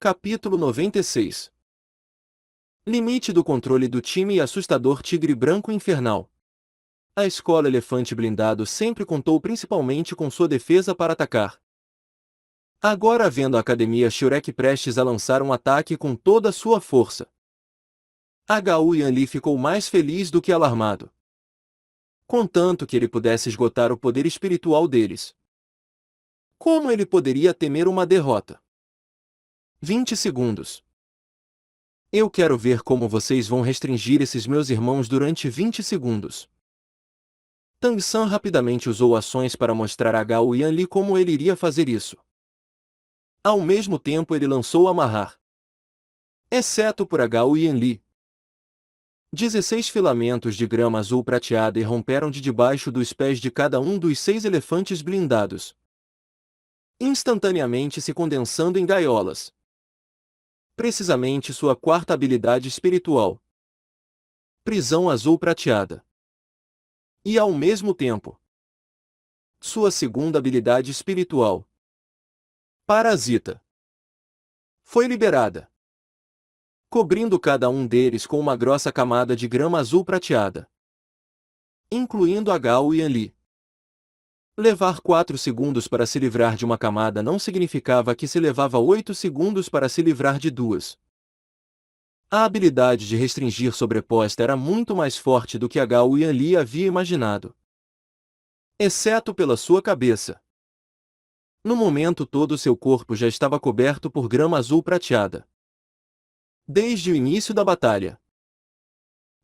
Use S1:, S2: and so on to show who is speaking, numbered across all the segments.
S1: Capítulo 96. Limite do controle do time e assustador tigre branco infernal. A escola Elefante Blindado sempre contou principalmente com sua defesa para atacar. Agora, vendo a Academia Shurek prestes a lançar um ataque com toda a sua força, Hu Yanli ficou mais feliz do que alarmado. Contanto que ele pudesse esgotar o poder espiritual deles. Como ele poderia temer uma derrota? 20 segundos. Eu quero ver como vocês vão restringir esses meus irmãos durante 20 segundos. Tang San rapidamente usou ações para mostrar a Hu Yanli como ele iria fazer isso. Ao mesmo tempo ele lançou amarrar. Exceto por Hu Yanli. 16 filamentos de grama azul prateada irromperam de debaixo dos pés de cada um dos 6 elefantes blindados, instantaneamente se condensando em gaiolas. Precisamente sua quarta habilidade espiritual. Prisão azul prateada. E ao mesmo tempo, sua segunda habilidade espiritual. Parasita. Foi liberada, cobrindo cada um deles com uma grossa camada de grama azul prateada, incluindo Hu Yanli. Levar 4 segundos para se livrar de uma camada não significava que se levava 8 segundos para se livrar de duas. A habilidade de restringir sobreposta era muito mais forte do que Hu Yanli havia imaginado. Exceto pela sua cabeça. No momento todo seu corpo já estava coberto por grama azul prateada. Desde o início da batalha,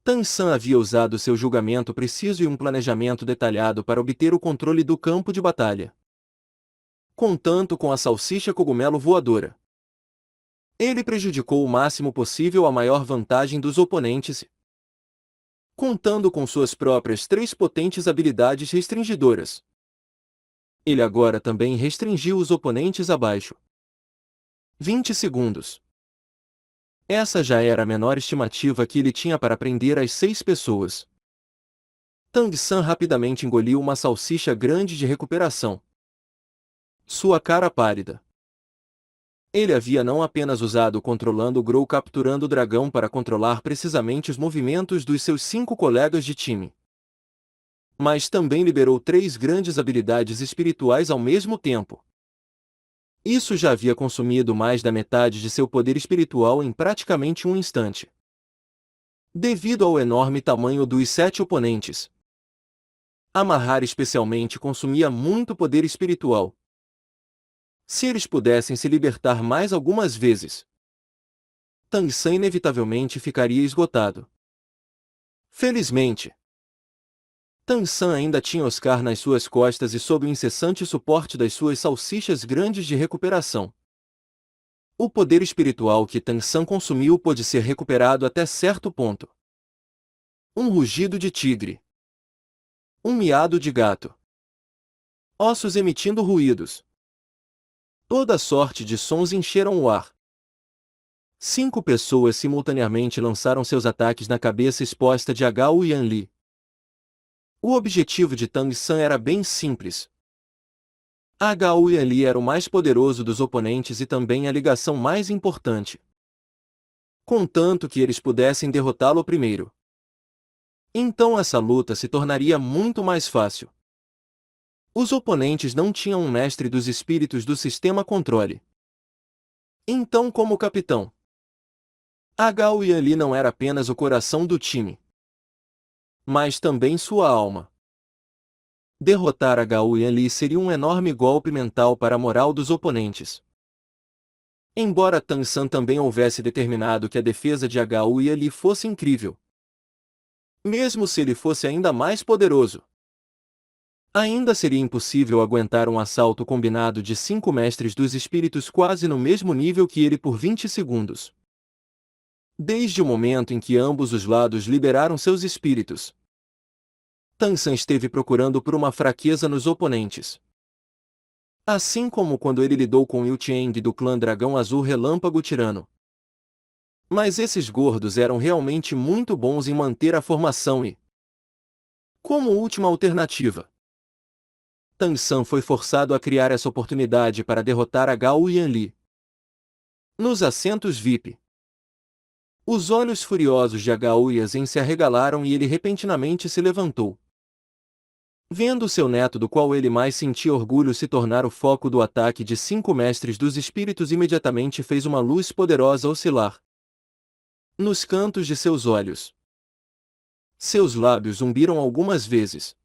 S1: Tang San havia usado seu julgamento preciso e um planejamento detalhado para obter o controle do campo de batalha. Contanto com a salsicha cogumelo voadora, ele prejudicou o máximo possível a maior vantagem dos oponentes, contando com suas próprias 3 potentes habilidades restringidoras. Ele agora também restringiu os oponentes abaixo. 20 segundos. Essa já era a menor estimativa que ele tinha para prender as 6 pessoas. Tang San rapidamente engoliu uma salsicha grande de recuperação. Sua cara pálida. Ele havia não apenas usado controlando o Grow capturando o dragão para controlar precisamente os movimentos dos seus 5 colegas de time, mas também liberou 3 grandes habilidades espirituais ao mesmo tempo. Isso já havia consumido mais da metade de seu poder espiritual em praticamente um instante. Devido ao enorme tamanho dos 7 oponentes, amarrar especialmente consumia muito poder espiritual. Se eles pudessem se libertar mais algumas vezes, Tang San inevitavelmente ficaria esgotado. Felizmente, Tang San ainda tinha Oscar nas suas costas e sob o incessante suporte das suas salsichas grandes de recuperação. O poder espiritual que Tang San consumiu pôde ser recuperado até certo ponto. Um rugido de tigre. Um miado de gato. Ossos emitindo ruídos. Toda sorte de sons encheram o ar. 5 pessoas simultaneamente lançaram seus ataques na cabeça exposta de Hu Yanli. O objetivo de Tang San era bem simples. Hu Yanli era o mais poderoso dos oponentes e também a ligação mais importante. Contanto que eles pudessem derrotá-lo primeiro, então essa luta se tornaria muito mais fácil. Os oponentes não tinham um mestre dos espíritos do sistema controle. Então, como capitão, Hu Yanli não era apenas o coração do time, mas também sua alma. Derrotar Hu Yanli seria um enorme golpe mental para a moral dos oponentes. Embora Tang San também houvesse determinado que a defesa de Hu Yanli fosse incrível, mesmo se ele fosse ainda mais poderoso, ainda seria impossível aguentar um assalto combinado de 5 mestres dos espíritos quase no mesmo nível que ele por 20 segundos. Desde o momento em que ambos os lados liberaram seus espíritos, Tang San esteve procurando por uma fraqueza nos oponentes. Assim como quando ele lidou com Yu Tieng do clã Dragão Azul Relâmpago Tirano. Mas esses gordos eram realmente muito bons em manter a formação e, como última alternativa, Tang San foi forçado a criar essa oportunidade para derrotar Hu Yanli. Nos assentos VIP. Os olhos furiosos de Hou Yazen se arregalaram e ele repentinamente se levantou. Vendo seu neto, do qual ele mais sentia orgulho, se tornar o foco do ataque de 5 mestres dos espíritos, imediatamente fez uma luz poderosa oscilar nos cantos de seus olhos. Seus lábios zumbiram algumas vezes.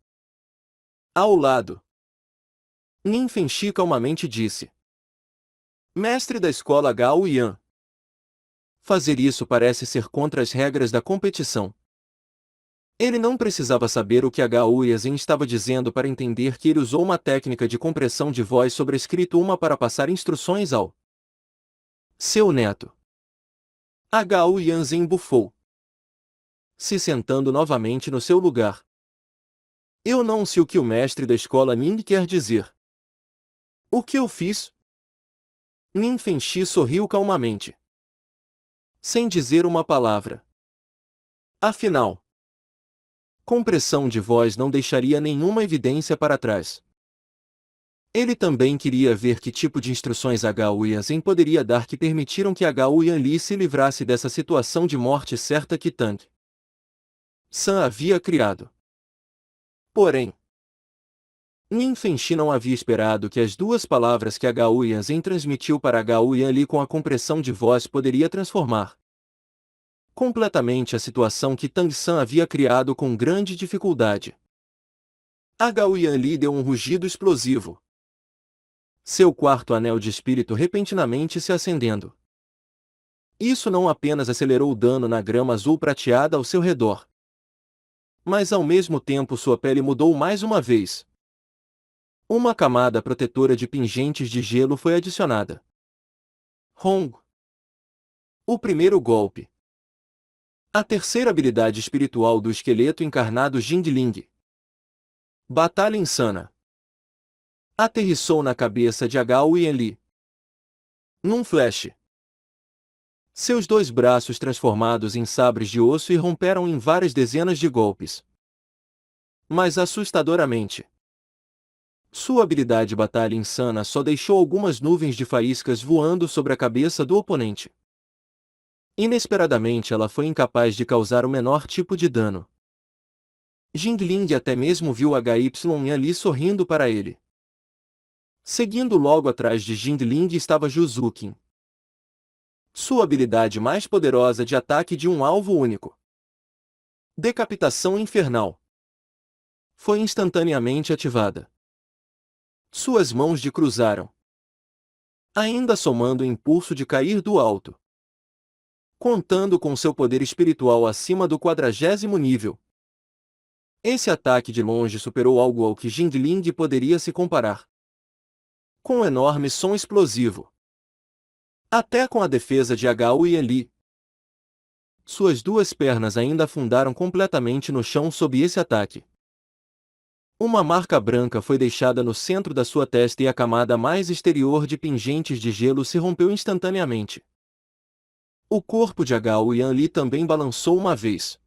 S1: Ao lado, Nin Fengxi calmamente disse: Mestre da escola Gao Yan. Fazer isso parece ser contra as regras da competição. Ele não precisava saber o que Hou Yazen estava dizendo para entender que ele usou uma técnica de compressão de voz sobrescrito uma para passar instruções ao seu neto. Hou Yazen bufou, se sentando novamente no seu lugar. Eu não sei o que o mestre da escola Ning quer dizer. O que eu fiz? Nin Fengxi sorriu calmamente, sem dizer uma palavra. Afinal, compressão de voz não deixaria nenhuma evidência para trás. Ele também queria ver que tipo de instruções Hou Yazen poderia dar que permitiram que Hou Yanli se livrasse dessa situação de morte certa que Tang San havia criado. Porém, Nin Fengxi não havia esperado que as duas palavras que Hou Yazen transmitiu para Hou Yanli com a compressão de voz poderia transformar completamente a situação que Tang San havia criado com grande dificuldade. Hou Yanli deu um rugido explosivo. Seu quarto anel de espírito repentinamente se acendendo. Isso não apenas acelerou o dano na grama azul prateada ao seu redor, mas ao mesmo tempo sua pele mudou mais uma vez. Uma camada protetora de pingentes de gelo foi adicionada. Hong. O primeiro golpe. A terceira habilidade espiritual do esqueleto encarnado Jingling. Batalha insana. Aterrissou na cabeça de Hou Yanli. Num flash, seus 2 braços transformados em sabres de osso irromperam em várias dezenas de golpes. Mas assustadoramente, sua habilidade Batalha insana só deixou algumas nuvens de faíscas voando sobre a cabeça do oponente. Inesperadamente ela foi incapaz de causar o menor tipo de dano. Jingling até mesmo viu Yanli sorrindo para ele. Seguindo logo atrás de Jingling estava Juzukin. Sua habilidade mais poderosa de ataque de um alvo único, Decapitação Infernal, foi instantaneamente ativada. Suas mãos de cruzaram, ainda somando o impulso de cair do alto. Contando com seu poder espiritual acima do 40º nível. Esse ataque de longe superou algo ao que Jingling poderia se comparar. Com um enorme som explosivo. Até com a defesa de Hou Yanli. Suas 2 pernas ainda afundaram completamente no chão sob esse ataque. Uma marca branca foi deixada no centro da sua testa e a camada mais exterior de pingentes de gelo se rompeu instantaneamente. O corpo de Hou Yanli também balançou uma vez.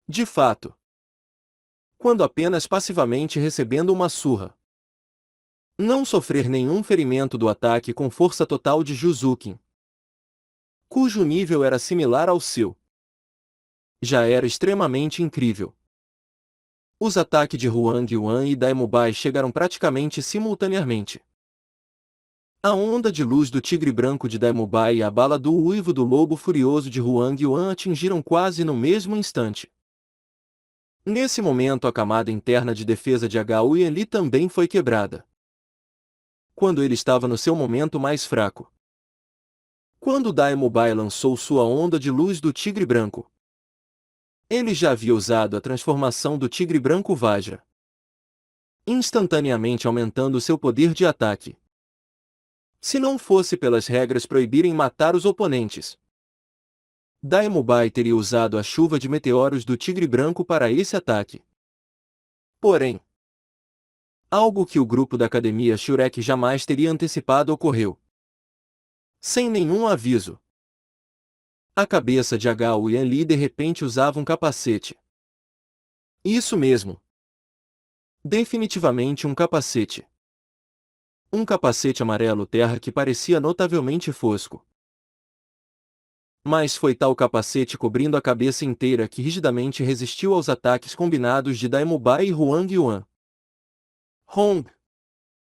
S1: De fato, quando apenas passivamente recebendo uma surra. Não sofrer nenhum ferimento do ataque com força total de Juzukin, cujo nível era similar ao seu, já era extremamente incrível. Os ataques de Huang Yuan e Daemubai chegaram praticamente simultaneamente. A onda de luz do tigre branco de Daemubai e a bala do uivo do lobo furioso de Huang Yuan atingiram quase no mesmo instante. Nesse momento a camada interna de defesa de Hou Yanli também foi quebrada. Quando ele estava no seu momento mais fraco. Quando Daemubai lançou sua onda de luz do tigre branco, ele já havia usado a transformação do tigre branco Vajra, instantaneamente aumentando seu poder de ataque. Se não fosse pelas regras proibirem matar os oponentes, Daemubai teria usado a chuva de meteoros do tigre branco para esse ataque. Porém, algo que o grupo da Academia Shurek jamais teria antecipado ocorreu. Sem nenhum aviso. A cabeça de Hou Yanli de repente usava um capacete. Isso mesmo. Definitivamente um capacete. Um capacete amarelo terra que parecia notavelmente fosco. Mas foi tal capacete cobrindo a cabeça inteira que rigidamente resistiu aos ataques combinados de Daemobai e Huang Yuan. Hong!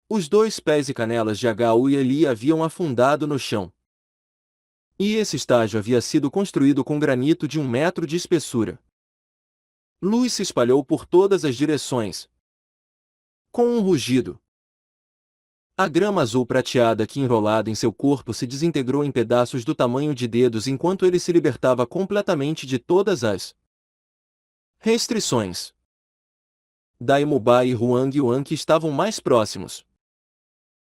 S1: Os 2 pés e canelas de Hou Li haviam afundado no chão. E esse estágio havia sido construído com granito de 1 metro de espessura. Luz se espalhou por todas as direções. Com um rugido, a grama azul prateada que enrolada em seu corpo se desintegrou em pedaços do tamanho de dedos enquanto ele se libertava completamente de todas as restrições. Daemobai e Huang Yuan que estavam mais próximos.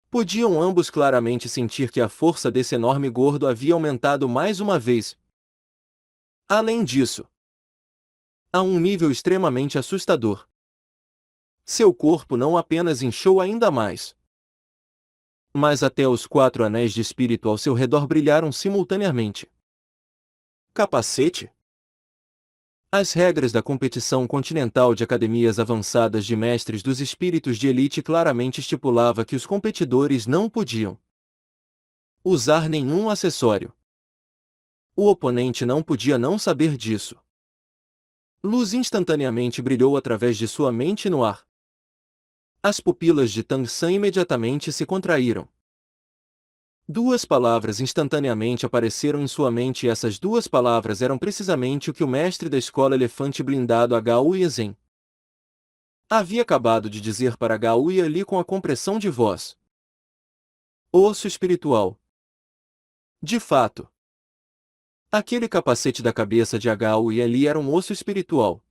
S1: Podiam ambos claramente sentir que a força desse enorme gordo havia aumentado mais uma vez. Além disso, a um nível extremamente assustador, seu corpo não apenas inchou ainda mais, mas até os 4 anéis de espírito ao seu redor brilharam simultaneamente. Capacete? As regras da competição continental de academias avançadas de mestres dos espíritos de elite claramente estipulava que os competidores não podiam usar nenhum acessório. O oponente não podia não saber disso. Luz instantaneamente brilhou através de sua mente no ar. As pupilas de Tang San imediatamente se contraíram. 2 palavras instantaneamente apareceram em sua mente e essas 2 palavras eram precisamente o que o mestre da escola elefante blindado Hou Zen havia acabado de dizer para Hou Li com a compressão de voz. Osso espiritual. De fato, aquele capacete da cabeça de Hou Li era um osso espiritual.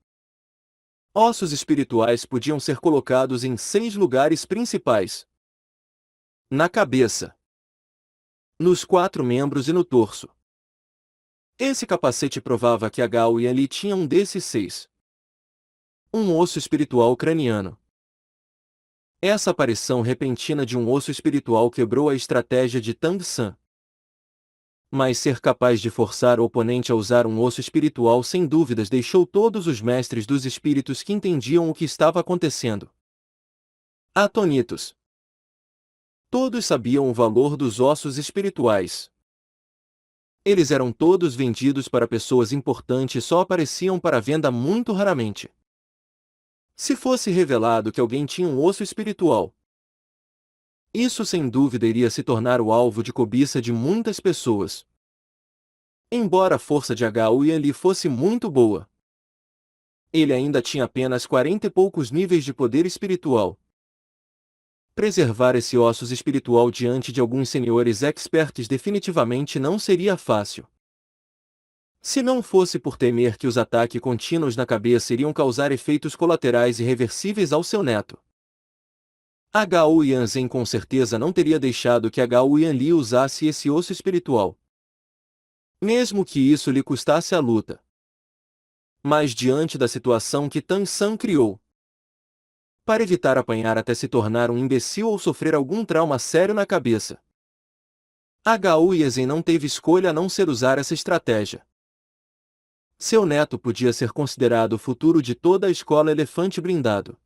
S1: Ossos espirituais podiam ser colocados em 6 lugares principais: na cabeça, nos 4 membros e no torso. Esse capacete provava que Hou Li tinha um desses 6. Um osso espiritual craniano. Essa aparição repentina de um osso espiritual quebrou a estratégia de Tang San. Mas ser capaz de forçar o oponente a usar um osso espiritual sem dúvidas deixou todos os mestres dos espíritos que entendiam o que estava acontecendo atônitos. Todos sabiam o valor dos ossos espirituais. Eles eram todos vendidos para pessoas importantes e só apareciam para venda muito raramente. Se fosse revelado que alguém tinha um osso espiritual, isso sem dúvida iria se tornar o alvo de cobiça de muitas pessoas. Embora a força de Hou Li fosse muito boa, ele ainda tinha apenas 40 e poucos níveis de poder espiritual. Preservar esse ossos espiritual diante de alguns senhores experts definitivamente não seria fácil. Se não fosse por temer que os ataques contínuos na cabeça iriam causar efeitos colaterais irreversíveis ao seu neto, Hou Zen com certeza não teria deixado que Hou Li usasse esse osso espiritual, mesmo que isso lhe custasse a luta. Mas diante da situação que Tang San criou, para evitar apanhar até se tornar um imbecil ou sofrer algum trauma sério na cabeça, Hou Zen não teve escolha a não ser usar essa estratégia. Seu neto podia ser considerado o futuro de toda a escola elefante blindado.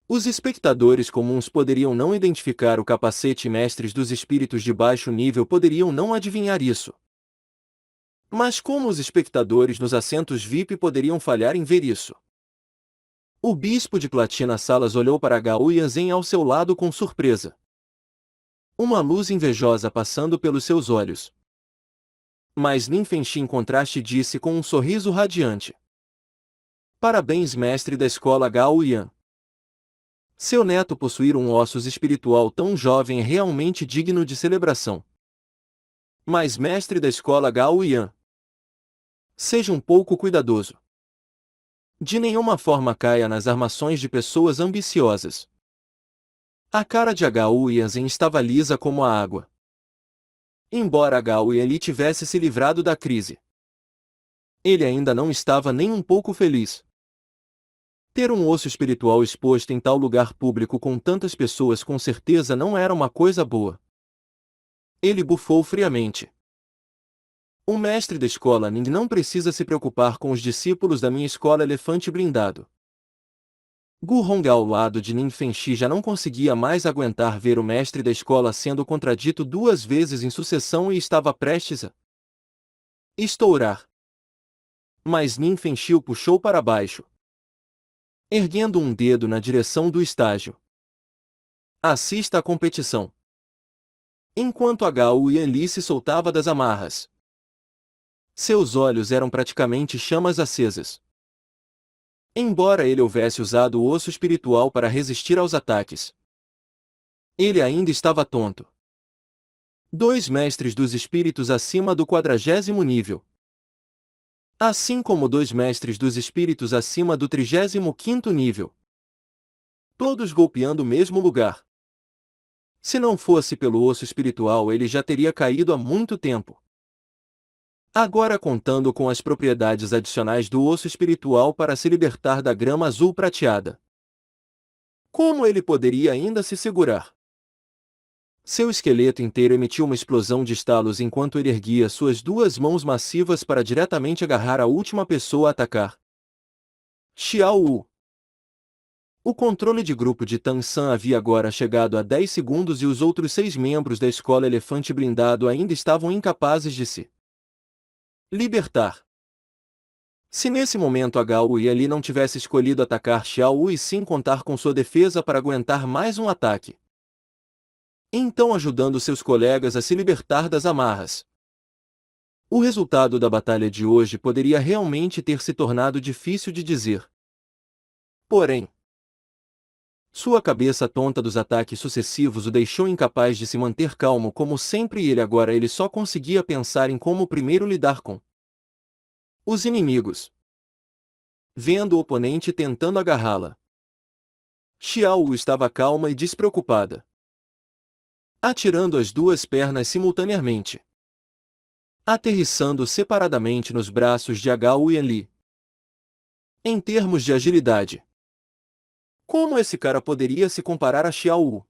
S1: Os espectadores comuns poderiam não identificar o capacete e mestres dos espíritos de baixo nível poderiam não adivinhar isso. Mas como os espectadores nos assentos VIP poderiam falhar em ver isso? O bispo de Platina Salas olhou para Hou Zen ao seu lado com surpresa. Uma luz invejosa passando pelos seus olhos. Mas Lin Fengxi em contraste disse com um sorriso radiante: parabéns, mestre da escola Hou Yan. Seu neto possuir um ossos espiritual tão jovem é realmente digno de celebração. Mas mestre da escola Hou Yan, seja um pouco cuidadoso. De nenhuma forma caia nas armações de pessoas ambiciosas. A cara de Hou Zen estava lisa como a água. Embora Hou Li tivesse se livrado da crise, ele ainda não estava nem um pouco feliz. Ter um osso espiritual exposto em tal lugar público com tantas pessoas com certeza não era uma coisa boa. Ele bufou friamente. O mestre da escola Ning não precisa se preocupar com os discípulos da minha escola elefante blindado. Gu Hongao ao lado de Nin Fengxi já não conseguia mais aguentar ver o mestre da escola sendo contradito 2 vezes em sucessão e estava prestes a estourar. Mas Nin Fengxi o puxou para baixo, erguendo um dedo na direção do estágio. Assista à competição. Enquanto Gao Yanli se soltava das amarras, seus olhos eram praticamente chamas acesas. Embora ele houvesse usado o osso espiritual para resistir aos ataques, ele ainda estava tonto. 2 mestres dos espíritos acima do 40º nível. Assim como 2 mestres dos espíritos acima do 35º nível. Todos golpeando o mesmo lugar. Se não fosse pelo osso espiritual ele já teria caído há muito tempo. Agora contando com as propriedades adicionais do osso espiritual para se libertar da grama azul prateada. Como ele poderia ainda se segurar? Seu esqueleto inteiro emitiu uma explosão de estalos enquanto ele erguia suas 2 mãos massivas para diretamente agarrar a última pessoa a atacar. Xiao Wu. O controle de grupo de Tan San havia agora chegado a 10 segundos e os outros 6 membros da escola Elefante Blindado ainda estavam incapazes de se libertar. Se nesse momento Gao Yanli não tivesse escolhido atacar Xiao Wu e sim contar com sua defesa para aguentar mais um ataque, então ajudando seus colegas a se libertar das amarras, o resultado da batalha de hoje poderia realmente ter se tornado difícil de dizer. Porém, sua cabeça tonta dos ataques sucessivos o deixou incapaz de se manter calmo como sempre e ele só conseguia pensar em como primeiro lidar com os inimigos. Vendo o oponente tentando agarrá-la, Xiao Wu estava calma e despreocupada, atirando as 2 pernas simultaneamente, aterrissando separadamente nos braços de Gao Yanli. Em termos de agilidade, como esse cara poderia se comparar a Xiao Wu?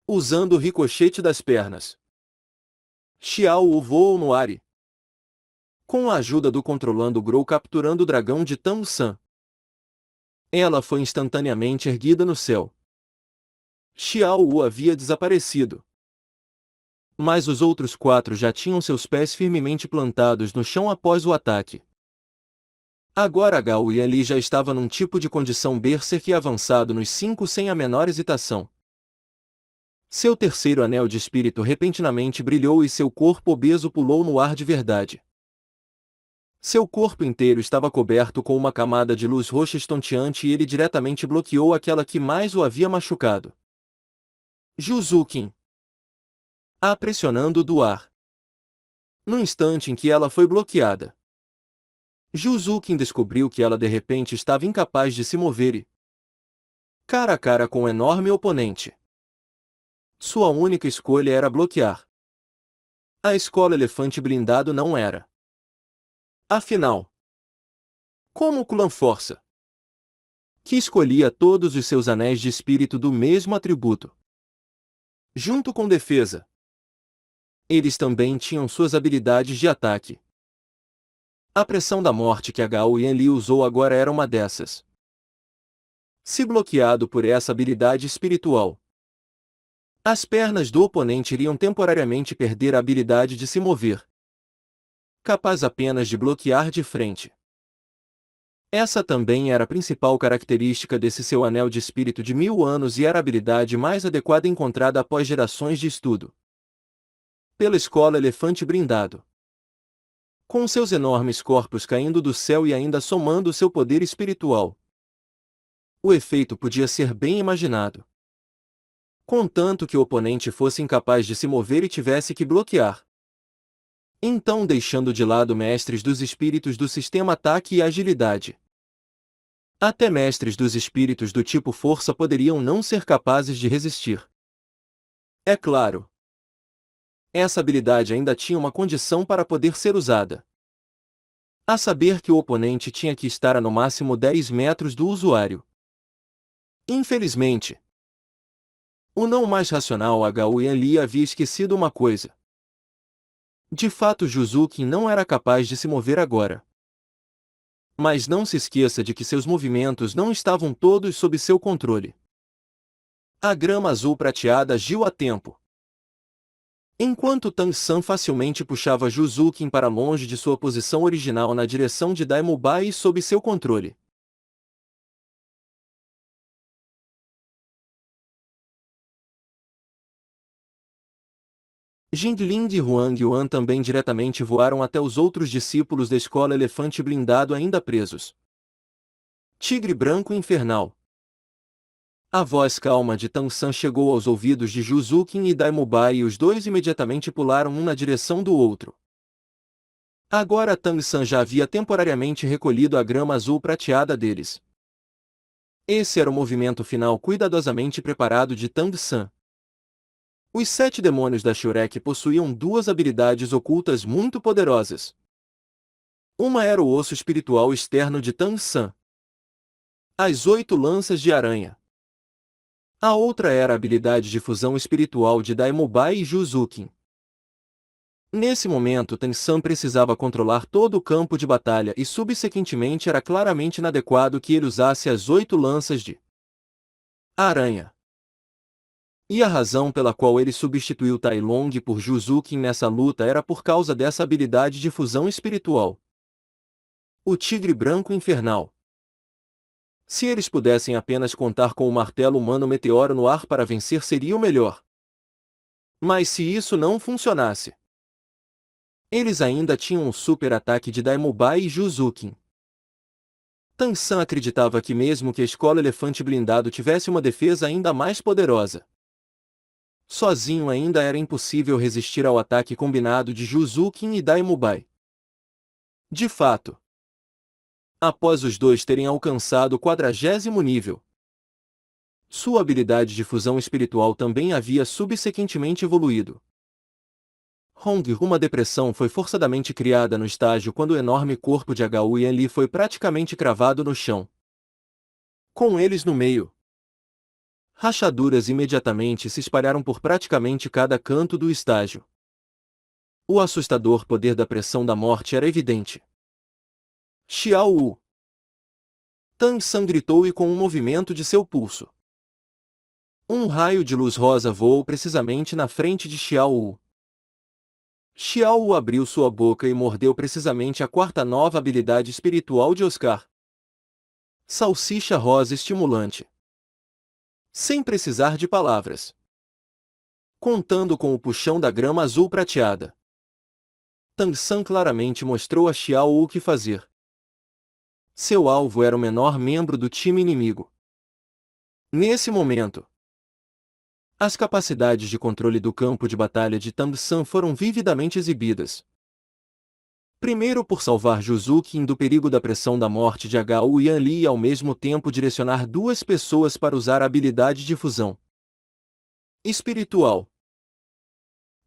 S1: Usando o ricochete das pernas, Xiao Wu voou no ar e, com a ajuda do controlando Grou capturando o dragão de Tan San, ela foi instantaneamente erguida no céu. Xiao Wu havia desaparecido. Mas os outros 4 já tinham seus pés firmemente plantados no chão após o ataque. Agora Gao Yanli já estava num tipo de condição berserk avançado nos 5 sem a menor hesitação. Seu terceiro anel de espírito repentinamente brilhou e seu corpo obeso pulou no ar de verdade. Seu corpo inteiro estava coberto com uma camada de luz roxa estonteante e ele diretamente bloqueou aquela que mais o havia machucado. Juzukin. A pressionando do ar. No instante em que ela foi bloqueada, Juzukin descobriu que ela de repente estava incapaz de se mover e, cara a cara com o enorme oponente, sua única escolha era bloquear. A escola Elefante Blindado não era. Afinal, como o clã Força, que escolhia todos os seus anéis de espírito do mesmo atributo, junto com defesa, eles também tinham suas habilidades de ataque. A pressão da morte que Gao Yanli usou agora era uma dessas. Se bloqueado por essa habilidade espiritual, as pernas do oponente iriam temporariamente perder a habilidade de se mover, capaz apenas de bloquear de frente. Essa também era a principal característica desse seu anel de espírito de 1000 anos e era a habilidade mais adequada encontrada após gerações de estudo pela escola Elefante Blindado. Com seus enormes corpos caindo do céu e ainda somando seu poder espiritual, o efeito podia ser bem imaginado. Contanto que o oponente fosse incapaz de se mover e tivesse que bloquear. Então deixando de lado mestres dos espíritos do sistema ataque e agilidade, até mestres dos espíritos do tipo força poderiam não ser capazes de resistir. É claro, essa habilidade ainda tinha uma condição para poder ser usada. A saber que o oponente tinha que estar a no máximo 10 metros do usuário. Infelizmente, o não mais racional Gao Yanli havia esquecido uma coisa. De fato Juzukin não era capaz de se mover agora. Mas não se esqueça de que seus movimentos não estavam todos sob seu controle. A grama azul prateada agiu a tempo. Enquanto Tang-san facilmente puxava Juzukin para longe de sua posição original na direção de Daimubai e sob seu controle. Jingling e Huang Yuan também diretamente voaram até os outros discípulos da escola Elefante Blindado ainda presos. Tigre Branco Infernal. A voz calma de Tang-san chegou aos ouvidos de Juzukin e Daimubai e os dois imediatamente pularam um na direção do outro. Agora Tang-san já havia temporariamente recolhido a grama azul prateada deles. Esse era o movimento final cuidadosamente preparado de Tang-san. Os 7 demônios da Shurek possuíam duas habilidades ocultas muito poderosas. Uma era o osso espiritual externo de Tang-san. As 8 lanças de aranha. A outra era a habilidade de fusão espiritual de Daimubai e Juzukin. Nesse momento Tang-san precisava controlar todo o campo de batalha e subsequentemente era claramente inadequado que ele usasse as 8 lanças de aranha. E a razão pela qual ele substituiu Tai Long por Juzukin nessa luta era por causa dessa habilidade de fusão espiritual. O Tigre Branco Infernal. Se eles pudessem apenas contar com o martelo humano meteoro no ar para vencer seria o melhor. Mas se isso não funcionasse, eles ainda tinham um super ataque de Daimubai e Juzukin. Tang-san acreditava que mesmo que a escola Elefante Blindado tivesse uma defesa ainda mais poderosa, sozinho ainda era impossível resistir ao ataque combinado de Juzukin e Daimubai. De fato, após os dois terem alcançado o 40º nível, sua habilidade de fusão espiritual também havia subsequentemente evoluído. Uma depressão foi forçadamente criada no estágio quando o enorme corpo de Hu Yanli foi praticamente cravado no chão, com eles no meio. Rachaduras imediatamente se espalharam por praticamente cada canto do estágio. O assustador poder da pressão da morte era evidente. Xiao Wu. Tang-san gritou e com um movimento de seu pulso, um raio de luz rosa voou precisamente na frente de Xiao Wu. Xiao Wu abriu sua boca e mordeu precisamente a quarta nova habilidade espiritual de Oscar. Salsicha rosa estimulante. Sem precisar de palavras. Contando com o puxão da grama azul prateada, Tang-san claramente mostrou a Xiao Wu o que fazer. Seu alvo era o menor membro do time inimigo. Nesse momento, as capacidades de controle do campo de batalha de Tang-san foram vividamente exibidas. Primeiro por salvar Juzukin do perigo da pressão da morte de Hu Yanli e ao mesmo tempo direcionar duas pessoas para usar a habilidade de fusão espiritual.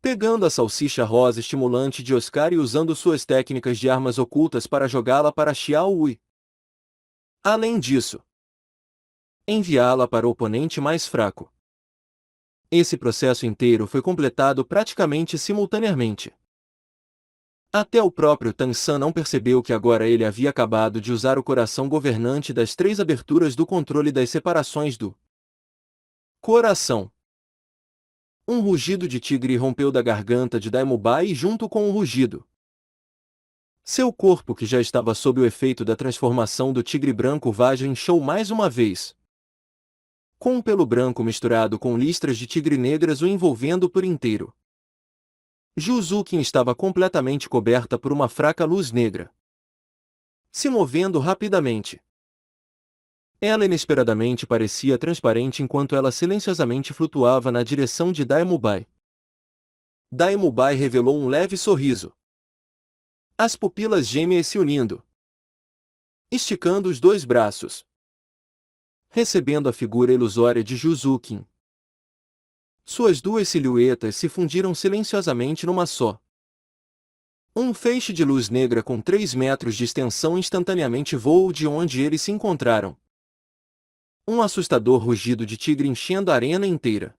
S1: Pegando a salsicha rosa estimulante de Oscar e usando suas técnicas de armas ocultas para jogá-la para Xiao Wu. Além disso, enviá-la para o oponente mais fraco. Esse processo inteiro foi completado praticamente simultaneamente. Até o próprio Tang-san não percebeu que agora ele havia acabado de usar o coração governante das 3 aberturas do controle das separações do coração. Um rugido de tigre rompeu da garganta de Daimubai e junto com o rugido, seu corpo que já estava sob o efeito da transformação do tigre branco vaja inchou mais uma vez, com um pelo branco misturado com listras de tigre negras o envolvendo por inteiro. Juzukin estava completamente coberta por uma fraca luz negra, se movendo rapidamente. Ela inesperadamente parecia transparente enquanto ela silenciosamente flutuava na direção de Daimubai. Daimubai revelou um leve sorriso. As pupilas gêmeas se unindo, esticando os 2 braços, recebendo a figura ilusória de Juzukin. Suas 2 silhuetas se fundiram silenciosamente numa só. Um feixe de luz negra com 3 metros de extensão instantaneamente voou de onde eles se encontraram. Um assustador rugido de tigre enchendo a arena inteira.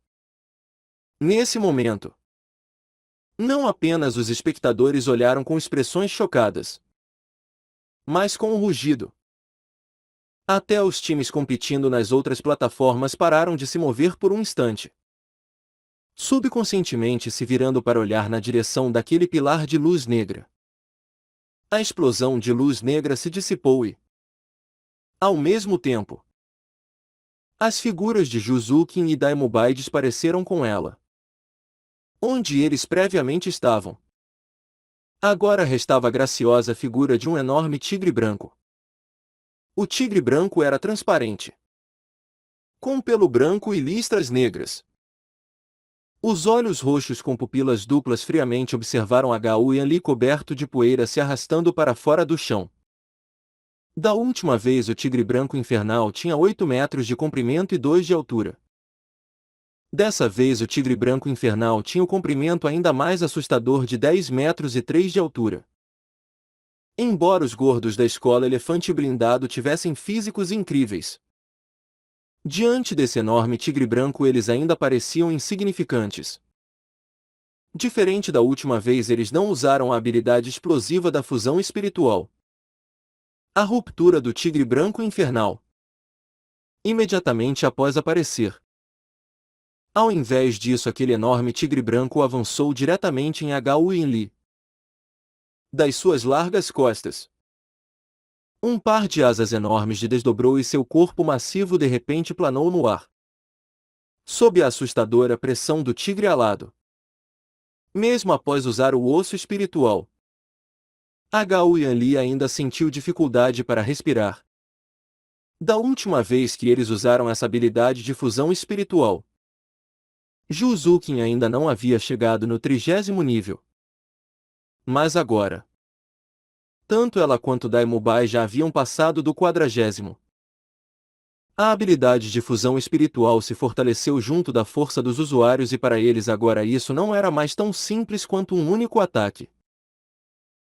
S1: Nesse momento, não apenas os espectadores olharam com expressões chocadas. mas com um rugido. Até os times competindo nas outras plataformas pararam de se mover por um instante, subconscientemente se virando para olhar na direção daquele pilar de luz negra. A explosão de luz negra se dissipou e, ao mesmo tempo, as figuras de Juzukin e Daimubai desapareceram com ela. Onde eles previamente estavam, agora restava a graciosa figura de um enorme tigre branco. O tigre branco era transparente, com pelo branco e listras negras. Os olhos roxos com pupilas duplas friamente observaram Hu Yanli coberto de poeira se arrastando para fora do chão. Da última vez o tigre branco infernal tinha 8 metros de comprimento e 2 de altura. Dessa vez o tigre branco infernal tinha o comprimento ainda mais assustador de 10 metros e 3 de altura. Embora os gordos da escola Elefante Blindado tivessem físicos incríveis, diante desse enorme tigre branco eles ainda pareciam insignificantes. Diferente da última vez, eles não usaram a habilidade explosiva da fusão espiritual. A ruptura do tigre branco infernal. Imediatamente após aparecer. Ao invés disso, aquele enorme tigre branco avançou diretamente em Hu Yanli. Das suas largas costas, um par de asas enormes desdobrou e seu corpo massivo de repente planou no ar. Sob a assustadora pressão do tigre alado. Mesmo após usar o osso espiritual, Hu Yanli ainda sentiu dificuldade para respirar. Da última vez que eles usaram essa habilidade de fusão espiritual, Juzukin ainda não havia chegado no 30º nível. Mas agora, tanto ela quanto Daimubai já haviam passado do 40º. A habilidade de fusão espiritual se fortaleceu junto da força dos usuários e para eles agora isso não era mais tão simples quanto um único ataque.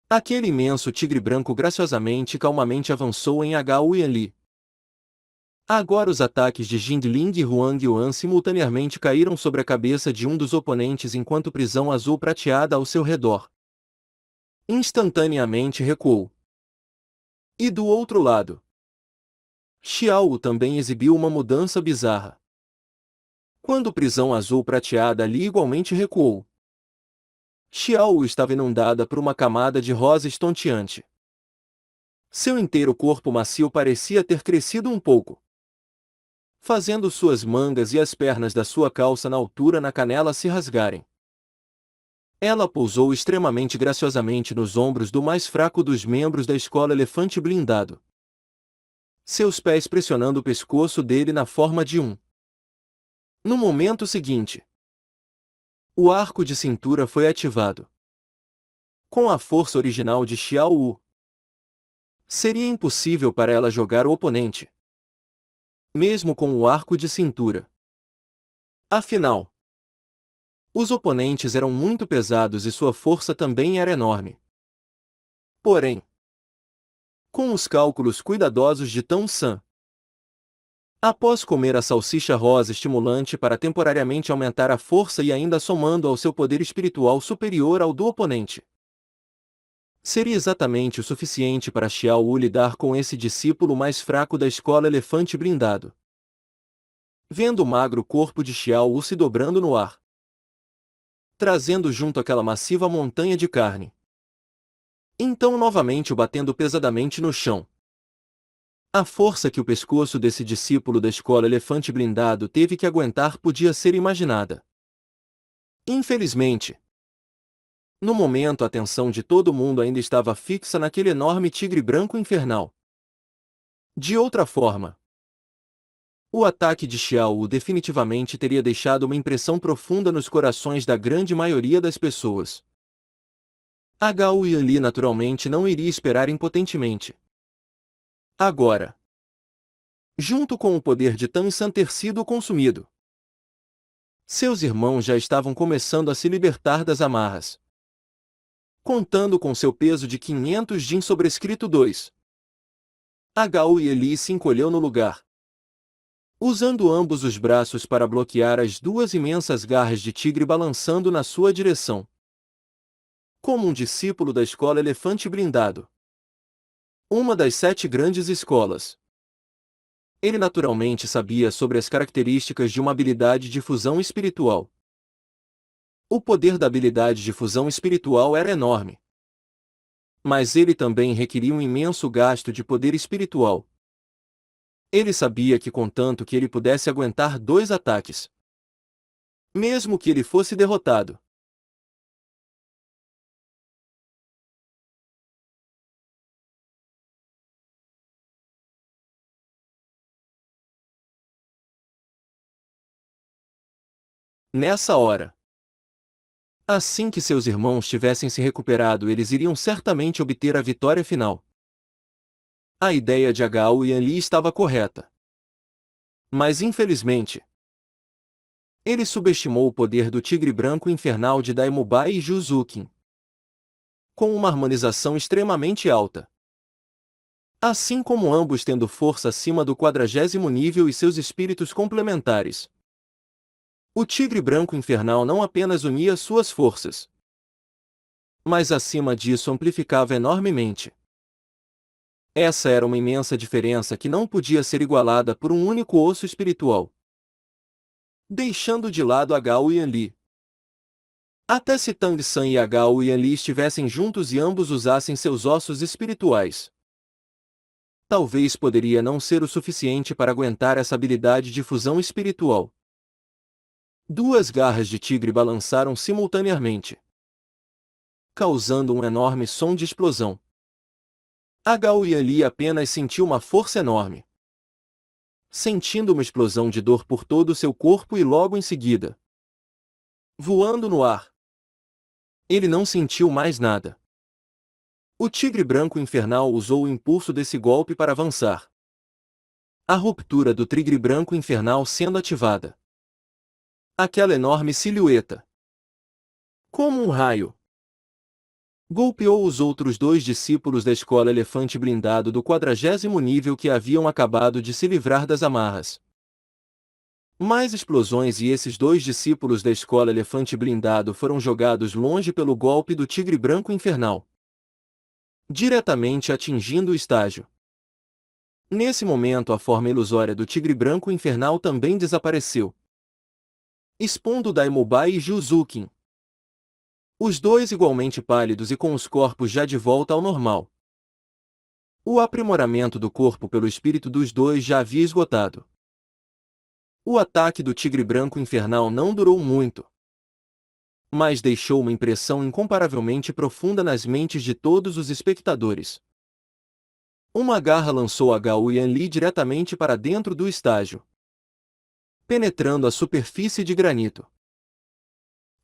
S1: Aquele imenso tigre branco graciosamente e calmamente avançou em Hu Yanli. Agora os ataques de Jindling e Huang Yuan simultaneamente caíram sobre a cabeça de um dos oponentes enquanto prisão azul prateada ao seu redor instantaneamente recuou. E do outro lado, Xiao também exibiu uma mudança bizarra. Quando prisão azul prateada ali igualmente recuou, Xiao estava inundada por uma camada de rosa estonteante. Seu inteiro corpo macio parecia ter crescido um pouco, fazendo suas mangas e as pernas da sua calça na altura na canela se rasgarem. Ela pousou extremamente graciosamente nos ombros do mais fraco dos membros da escola Elefante Blindado, seus pés pressionando o pescoço dele na forma de um. No momento seguinte, o arco de cintura foi ativado. Com a força original de Xiao Wu, seria impossível para ela jogar o oponente, mesmo com o arco de cintura. Afinal, os oponentes eram muito pesados e sua força também era enorme. Porém, com os cálculos cuidadosos de Tang San, após comer a salsicha rosa estimulante para temporariamente aumentar a força e ainda somando ao seu poder espiritual superior ao do oponente, seria exatamente o suficiente para Xiao Wu lidar com esse discípulo mais fraco da escola Elefante Blindado. Vendo o magro corpo de Xiao Wu se dobrando no ar, trazendo junto aquela massiva montanha de carne, então novamente o batendo pesadamente no chão. A força que o pescoço desse discípulo da escola Elefante Blindado teve que aguentar podia ser imaginada. Infelizmente, no momento a atenção de todo mundo ainda estava fixa naquele enorme tigre branco infernal. De outra forma, o ataque de Xiao Wu definitivamente teria deixado uma impressão profunda nos corações da grande maioria das pessoas. Hu Yanli naturalmente não iria esperar impotentemente. Agora, junto com o poder de Tang San ter sido consumido, seus irmãos já estavam começando a se libertar das amarras. Contando com seu peso de 500 jin sobrescrito 2. Hu Yanli se encolheu no lugar, usando ambos os braços para bloquear as duas imensas garras de tigre balançando na sua direção. Como um discípulo da escola Elefante Blindado, uma das 7 grandes escolas. Ele naturalmente sabia sobre as características de uma habilidade de fusão espiritual. O poder da habilidade de fusão espiritual era enorme. Mas ele também requeria um imenso gasto de poder espiritual. Ele sabia que contanto que ele pudesse aguentar 2 ataques, mesmo que ele fosse derrotado, nessa hora, assim que seus irmãos tivessem se recuperado, eles iriam certamente obter a vitória final. A ideia de Hagao Yanli estava correta. Mas infelizmente, ele subestimou o poder do tigre branco infernal de Daimubai e Juzukin, com uma harmonização extremamente alta. Assim como ambos tendo força acima do 40º nível e seus espíritos complementares. O tigre branco infernal não apenas unia suas forças, mas acima disso amplificava enormemente. Essa era uma imensa diferença que não podia ser igualada por um único osso espiritual. Deixando de lado Hagao Yanli. Até se Tang San e Hagao Yanli estivessem juntos e ambos usassem seus ossos espirituais, talvez poderia não ser o suficiente para aguentar essa habilidade de fusão espiritual. 2 garras de tigre balançaram simultaneamente, causando um enorme som de explosão. Hagao Yanli apenas sentiu uma força enorme, sentindo uma explosão de dor por todo o seu corpo e logo em seguida, voando no ar. Ele não sentiu mais nada. O tigre branco infernal usou o impulso desse golpe para avançar. A ruptura do tigre branco infernal sendo ativada. Aquela enorme silhueta, como um raio, golpeou os outros 2 discípulos da escola elefante blindado do 40º nível que haviam acabado de se livrar das amarras. Mais explosões e esses 2 discípulos da escola elefante blindado foram jogados longe pelo golpe do tigre branco infernal, diretamente atingindo o estágio. Nesse momento a forma ilusória do tigre branco infernal também desapareceu, expondo Daimubai e Juzukin, os 2 igualmente pálidos e com os corpos já de volta ao normal. O aprimoramento do corpo pelo espírito dos 2 já havia esgotado. O ataque do tigre branco infernal não durou muito, mas deixou uma impressão incomparavelmente profunda nas mentes de todos os espectadores. Uma garra lançou Hagao Yanli diretamente para dentro do estágio, penetrando a superfície de granito.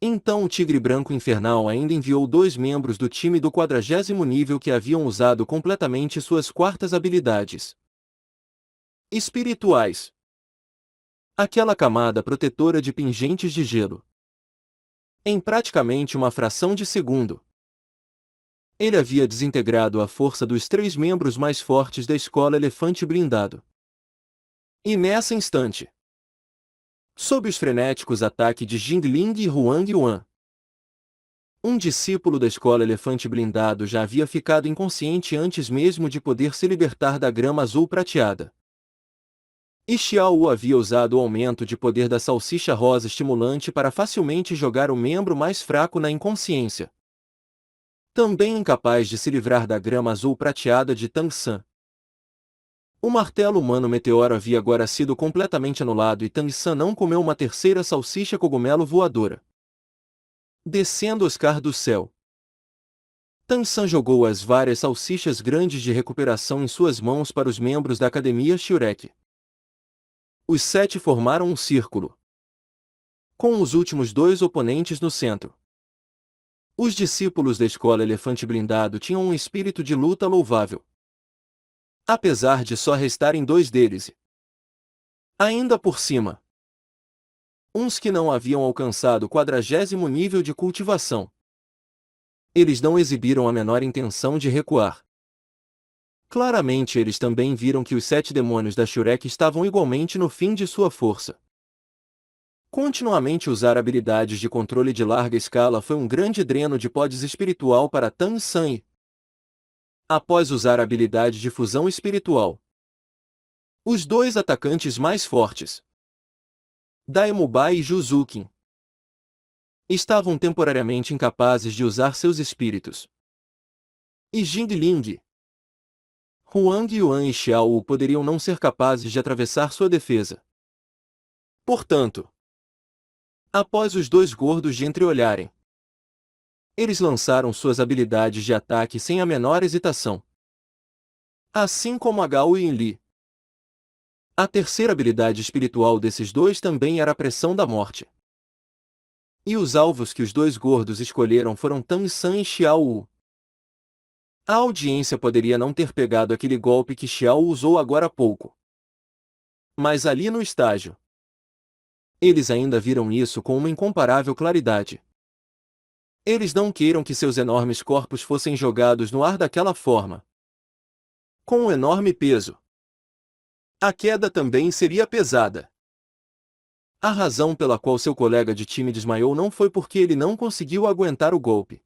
S1: Então o tigre branco infernal ainda enviou 2 membros do time do 40º nível que haviam usado completamente suas 4ª habilidades espirituais. Aquela camada protetora de pingentes de gelo. Em praticamente uma fração de segundo, ele havia desintegrado a força dos 3 membros mais fortes da escola elefante blindado. E nessa instante, sob os frenéticos ataques de Jingling e Huang Yuan, um discípulo da escola elefante blindado já havia ficado inconsciente antes mesmo de poder se libertar da grama azul prateada. E Xiao Wu havia usado o aumento de poder da salsicha rosa estimulante para facilmente jogar o membro mais fraco na inconsciência, também incapaz de se livrar da grama azul prateada de Tang San. O martelo humano meteoro havia agora sido completamente anulado e Tang San não comeu uma terceira salsicha cogumelo voadora, descendo Oscar do céu. Tang San jogou as várias salsichas grandes de recuperação em suas mãos para os membros da Academia Shurek. Os 7 formaram um círculo, com os últimos 2 oponentes no centro. Os discípulos da escola elefante blindado tinham um espírito de luta louvável, apesar de só restarem 2 deles. Ainda por cima, uns que não haviam alcançado o 40º nível de cultivação. Eles não exibiram a menor intenção de recuar. Claramente eles também viram que os 7 demônios da Shurek estavam igualmente no fim de sua força. Continuamente usar habilidades de controle de larga escala foi um grande dreno de podes espiritual para Tang San. Após usar a habilidade de fusão espiritual, os dois atacantes mais fortes, Daemubai e Juzukin, estavam temporariamente incapazes de usar seus espíritos. E Jingling, Huang Yuan e Xiao Wu poderiam não ser capazes de atravessar sua defesa. Portanto, após os dois gordos de entreolharem, eles lançaram suas habilidades de ataque sem a menor hesitação. Assim como a Gao Yinli. A terceira habilidade espiritual desses dois também era a pressão da morte. E os alvos que os dois gordos escolheram foram Tang San e Xiao Wu. A audiência poderia não ter pegado aquele golpe que Xiao usou agora há pouco. Mas ali no estágio, eles ainda viram isso com uma incomparável claridade. Eles não queiram que seus enormes corpos fossem jogados no ar daquela forma. Com um enorme peso, a queda também seria pesada. A razão pela qual seu colega de time desmaiou não foi porque ele não conseguiu aguentar o golpe,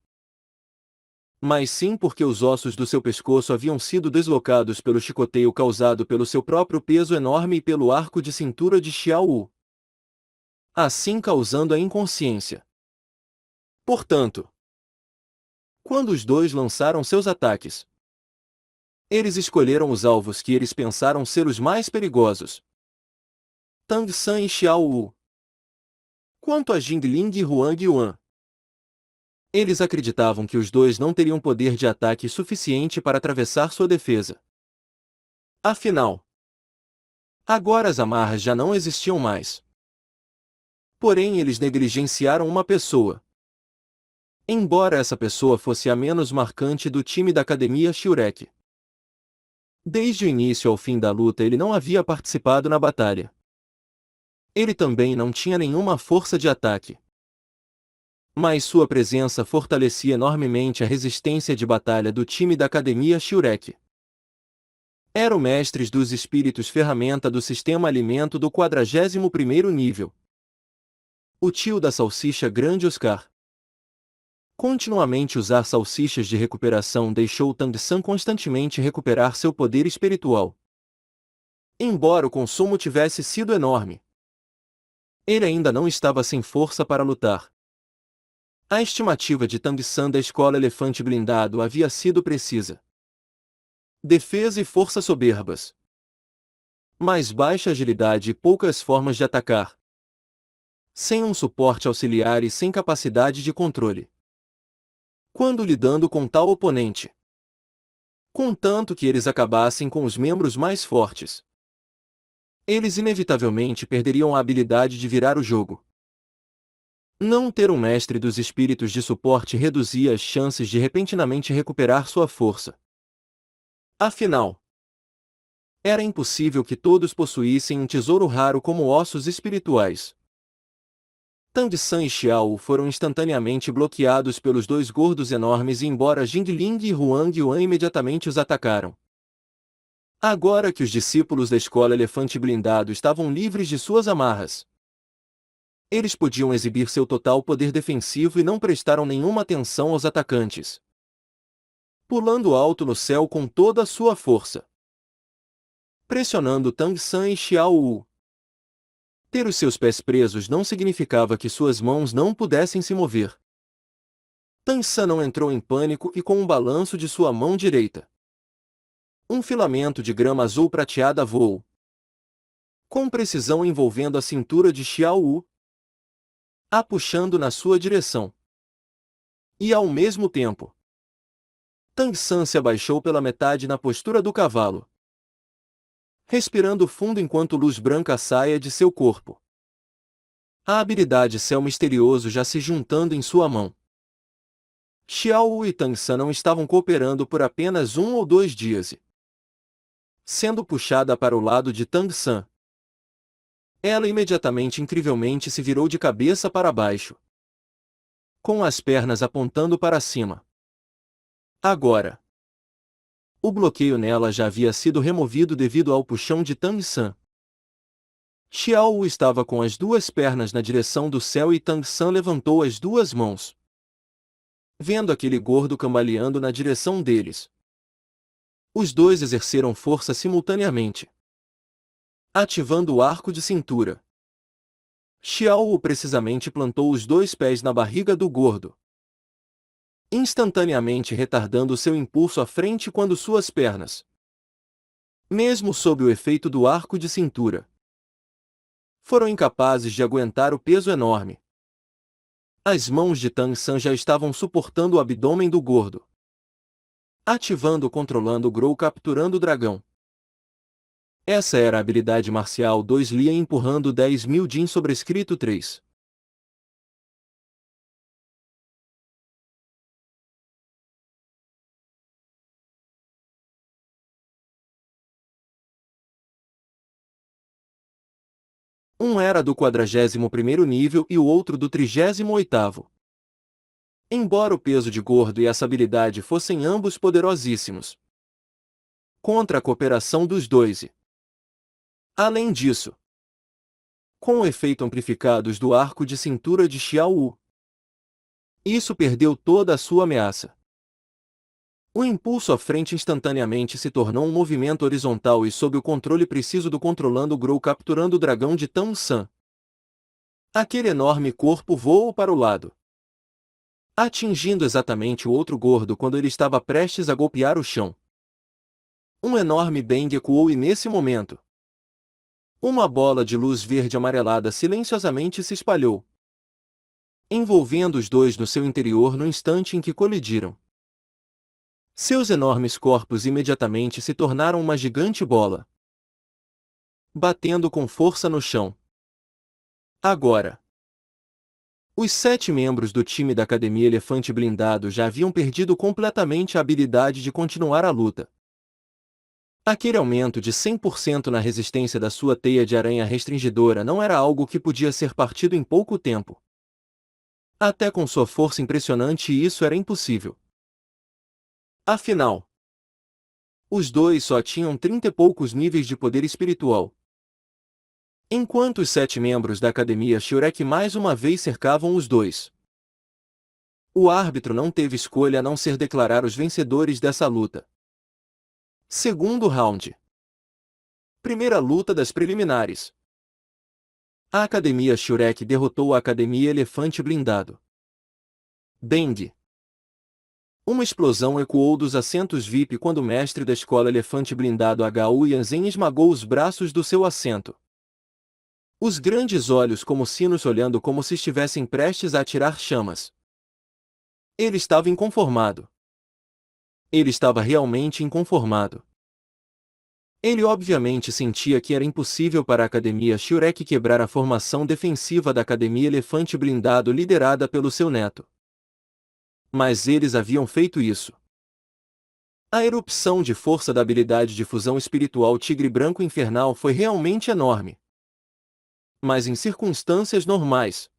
S1: mas sim porque os ossos do seu pescoço haviam sido deslocados pelo chicoteio causado pelo seu próprio peso enorme e pelo arco de cintura de Xiao Wu, assim causando a inconsciência. Portanto, quando os dois lançaram seus ataques, eles escolheram os alvos que eles pensaram ser os mais perigosos: Tang San e Xiao Wu. Quanto a Jingling e Huang Yuan, eles acreditavam que os dois não teriam poder de ataque suficiente para atravessar sua defesa. Afinal, agora as amarras já não existiam mais. Porém, eles negligenciaram uma pessoa. Embora essa pessoa fosse a menos marcante do time da Academia Shurek. Desde o início ao fim da luta ele não havia participado na batalha. Ele também não tinha nenhuma força de ataque. Mas sua presença fortalecia enormemente a resistência de batalha do time da Academia Shurek. Era o mestre dos espíritos ferramenta do sistema alimento do 41º nível. O tio da salsicha grande Oscar. Continuamente usar salsichas de recuperação deixou Tang San constantemente recuperar seu poder espiritual. Embora o consumo tivesse sido enorme, ele ainda não estava sem força para lutar. A estimativa de Tang San da escola Elefante Blindado havia sido precisa. Defesa e força soberbas, mas baixa agilidade e poucas formas de atacar. Sem um suporte auxiliar e sem capacidade de controle. Quando lidando com tal oponente, contanto que eles acabassem com os membros mais fortes, eles inevitavelmente perderiam a habilidade de virar o jogo. Não ter um mestre dos espíritos de suporte reduzia as chances de repentinamente recuperar sua força. Afinal, era impossível que todos possuíssem um tesouro raro como ossos espirituais. Tang San e Xiao Wu foram instantaneamente bloqueados pelos dois gordos enormes e embora Jingling e Huang Yuan imediatamente os atacaram. Agora que os discípulos da escola Elefante Blindado estavam livres de suas amarras, eles podiam exibir seu total poder defensivo e não prestaram nenhuma atenção aos atacantes, pulando alto no céu com toda a sua força, pressionando Tang San e Xiao Wu. Ter os seus pés presos não significava que suas mãos não pudessem se mover. Tang San não entrou em pânico e com um balanço de sua mão direita, um filamento de grama azul prateada voou, com precisão envolvendo a cintura de Xiao Wu, a puxando na sua direção. E ao mesmo tempo, Tang San se abaixou pela metade na postura do cavalo, respirando fundo enquanto luz branca saia de seu corpo. A habilidade Céu Misterioso já se juntando em sua mão. Xiao Wu e Tang San não estavam cooperando por apenas 1 ou 2 dias. Sendo puxada para o lado de Tang San, ela imediatamente incrivelmente se virou de cabeça para baixo, com as pernas apontando para cima. Agora, o bloqueio nela já havia sido removido devido ao puxão de Tang San. Xiao Wu estava com as duas pernas na direção do céu e Tang San levantou as duas mãos, vendo aquele gordo cambaleando na direção deles. Os dois exerceram força simultaneamente, ativando o arco de cintura. Xiao Wu precisamente plantou os dois pés na barriga do gordo, instantaneamente retardando seu impulso à frente quando suas pernas, mesmo sob o efeito do arco de cintura, foram incapazes de aguentar o peso enorme. As mãos de Tang San já estavam suportando o abdômen do gordo, ativando controlando o Grou capturando o dragão. Essa era a habilidade marcial 2 Lian empurrando 10.000 Jin sobrescrito 3. Um era do 41º nível e o outro do 38º. Embora o peso de gordo e essa habilidade fossem ambos poderosíssimos contra a cooperação dos dois. Além disso, com o efeito amplificados do arco de cintura de Xiao Wu, isso perdeu toda a sua ameaça. O impulso à frente instantaneamente se tornou um movimento horizontal e sob o controle preciso do controlando Grou capturando o dragão de Tang San. Aquele enorme corpo voou para o lado, atingindo exatamente o outro gordo quando ele estava prestes a golpear o chão. Um enorme bang ecoou e nesse momento, uma bola de luz verde amarelada silenciosamente se espalhou, envolvendo os dois no seu interior no instante em que colidiram. Seus enormes corpos imediatamente se tornaram uma gigante bola, batendo com força no chão. Agora, os 7 membros do time da Academia Elefante Blindado já haviam perdido completamente a habilidade de continuar a luta. Aquele aumento de 100% na resistência da sua teia de aranha restringidora não era algo que podia ser partido em pouco tempo. Até com sua força impressionante isso era impossível. Afinal, os dois só tinham 30 e poucos níveis de poder espiritual. Enquanto os 7 membros da Academia Shurek mais uma vez cercavam os dois. O árbitro não teve escolha a não ser declarar os vencedores dessa luta. Segundo round. Primeira luta das preliminares. A Academia Shurek derrotou a Academia Elefante Blindado. Bang! Uma explosão ecoou dos assentos VIP quando o mestre da escola Elefante Blindado Hu Yanzhen esmagou os braços do seu assento. Os grandes olhos como sinos olhando como se estivessem prestes a atirar chamas. Ele estava inconformado. Ele estava realmente inconformado. Ele obviamente sentia que era impossível para a Academia Shurek quebrar a formação defensiva da Academia Elefante Blindado liderada pelo seu neto. Mas eles haviam feito isso. A erupção de força da habilidade de fusão espiritual Tigre Branco Infernal foi realmente enorme. Mas em circunstâncias normais,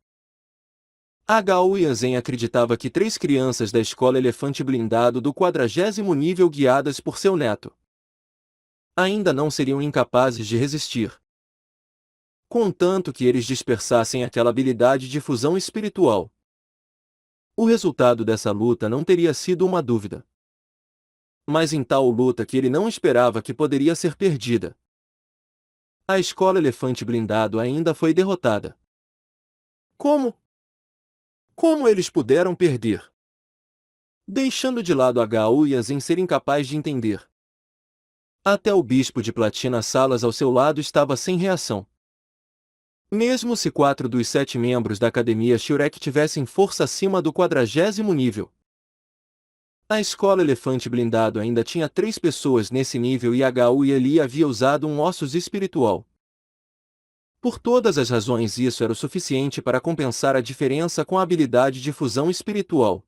S1: Hu Yanzhen acreditava que 3 crianças da escola Elefante Blindado do 40º nível guiadas por seu neto ainda não seriam incapazes de resistir, contanto que eles dispersassem aquela habilidade de fusão espiritual. O resultado dessa luta não teria sido uma dúvida. Mas em tal luta que ele não esperava que poderia ser perdida, a escola Elefante Blindado ainda foi derrotada. Como? Como eles puderam perder? Deixando de lado Hu Yanzhen ser incapaz de entender. Até o bispo de Platina Salas ao seu lado estava sem reação. Mesmo se 4 dos 7 membros da Academia Shurek tivessem força acima do 40º nível, a escola Elefante Blindado ainda tinha 3 pessoas nesse nível e Hu Yanzhen havia usado um ossos espiritual. Por todas as razões isso era o suficiente para compensar a diferença com a habilidade de fusão espiritual.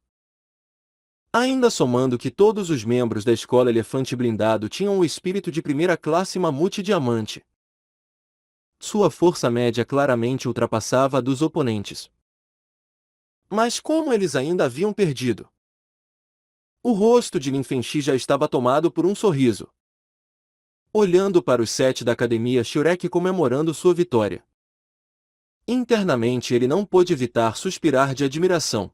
S1: Ainda somando que todos os membros da escola Elefante Blindado tinham o espírito de primeira classe Mamute Diamante. Sua força média claramente ultrapassava a dos oponentes. Mas como eles ainda haviam perdido? O rosto de Lin Fengxi já estava tomado por um sorriso, olhando para os 7 da Academia Shurek comemorando sua vitória. Internamente ele não pôde evitar suspirar de admiração.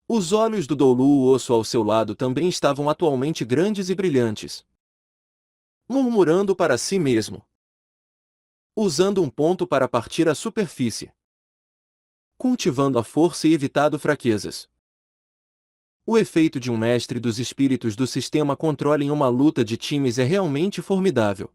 S1: Os olhos do Doulu Osso ao seu lado também estavam atualmente grandes e brilhantes. Murmurando para si mesmo. Usando um ponto para partir a superfície. Cultivando a força e evitando fraquezas. O efeito de um mestre dos espíritos do sistema controle em uma luta de times é realmente formidável.